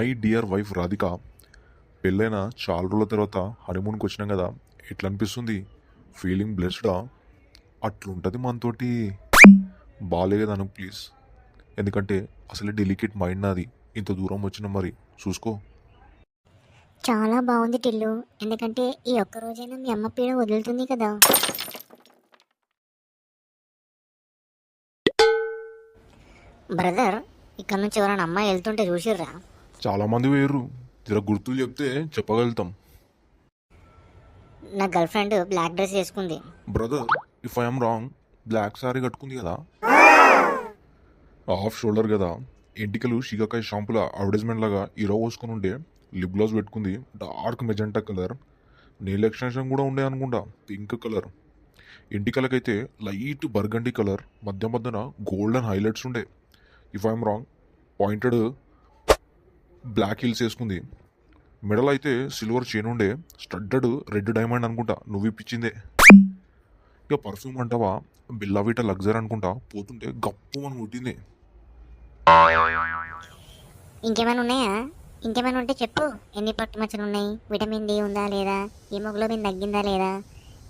My dear wife Radhika, పెళ్ళైన చాలా రోజుల తర్వాత హనీమూన్కి వచ్చినాం కదా, ఎట్లా అనిపిస్తుంది? ఫీలింగ్ బ్లెస్డా? అట్లుంటుంది మనతోటి. బాగాలేదను ప్లీజ్, ఎందుకంటే అసలే డెలికేట్ మైండ్ నాది. ఇంత దూరం వచ్చిన మరి చూసుకో. చాలా బాగుంది టిల్లు, ఎందుకంటే ఈ ఒక్క రోజైనా మీ అమ్మ పీడ వదులుతుంది కదా. బ్రదర్, ఇక్కడ నుంచి ఎవరైనా అమ్మాయి వెళ్తుంటే చూసిర్రా? చాలామంది వేరు, జర గుర్తులు చెప్తే చెప్పగలుగుతాం. నా గర్ల్ ఫ్రెండ్ బ్లాక్ డ్రెస్ వేసుకుంది. Brother, if I'm wrong, black sari కట్టుకుంది కదా, హాఫ్ షోల్డర్ కదా, ఎంటికలు షికాకాయ షాంపుల అడ్వర్టైజ్మెంట్ లాగా ఇరవ పోసుకొని ఉండే, లిప్ గ్లాస్ పెట్టుకుంది dark magenta colour, nail extension కూడా ఉండే అనుకుంటా పింక్ కలర్, ఎంటికలకైతే లైట్ బర్గండీ కలర్, మధ్య మధ్యన గోల్డెన్ హైలైట్స్ ఉండే. If I'm wrong, pointed black heels వేసుకుంది. మెడల్ అయితే సిల్వర్ చైన్ ఉండే, స్టడ్డెడ్ రెడ్ డైమండ్ అనుకుంటా, నువ్వు ఇప్పించిందే. ఇక పర్ఫ్యూమ్ అంటావా, బిల్లావిటా లగ్జరీ అనుకుంటా, పోతుంటే గప్పు అని కొట్టింది. ఇంకేమైనా ఉన్నాయా? ఇంకేమైనా ఉంటే చెప్పు. ఎన్ని పట్టు మచ్చలు ఉన్నాయి, విటమిన్ డి ఉందా లేదా, హిమోగ్లోబిన్ తగ్గిందా లేదా,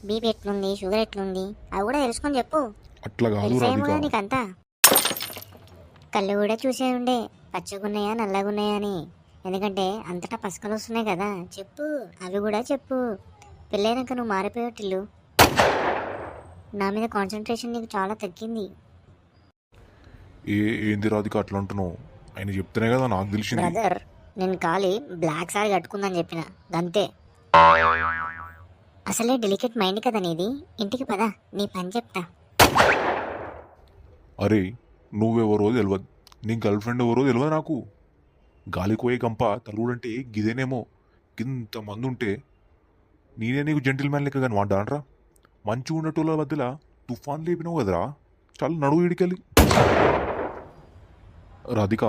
బీపీ ఎట్లుంది, షుగర్ ఎట్లుంది, అవి కూడా తెలుసుకొని చెప్పు. అట్లా కాదు తెలిసేమో రాధిక. నీకంతా. కళ్ళు కూడా చూసే ఉండే, పచ్చగున్నాయా నల్లగున్నాయా అని. ఎందుకంటే అంతటా పసకలు వస్తున్నాయి కదా, చెప్పు, అవి కూడా చెప్పు. పెళ్ళైనాక నువ్వు మారిపోయావు టిల్లు. నా మీద కాన్సన్ట్రేషన్ నీకు చాలా తగ్గింది. ఏంది రాధిక అట్లా అంటున్నావు? ఆయన చెప్తేనే కదా నాకు తెలిసింది. బ్రదర్, నేను ఖాళీ బ్లాక్ సారీ కట్టుకుందని చెప్పిన అంతే. అసలే డెలికేట్ మైండ్ కదా నీది. ఇంటికి పద, నీ పని చెప్తా. అరే, నువ్వెవరో తెలియదు, నీ గర్ల్ ఫ్రెండ్ ఎవరో తెలియదు నాకు. గాలికోయే గంప తలుగుడంటే గిదేనేమో. ఇంతమంది ఉంటే నేనే నీకు జెంటిల్ మ్యాన్ లెక్క కానీ వాడానరా? మంచిగా ఉన్నటోళ్ళ మధ్యలో తుఫాన్ లేపినావు కదరా. చాలా నడువు ఇడికెళ్ళి. రాధిక,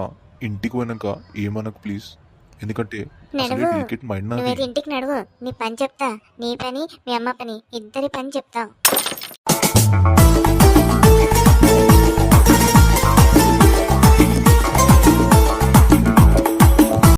ఇంటికి పోయినాక ఏమనకు ప్లీజ్, ఎందుకంటే అసలే నడువు, డెలికేట్ మైండ్ నాది. నువ్వైతే ఇంటికి నడువు. నీ పని చెప్తా, నీ పని మీ అమ్మ పని ఇద్దరి పని చెప్తా.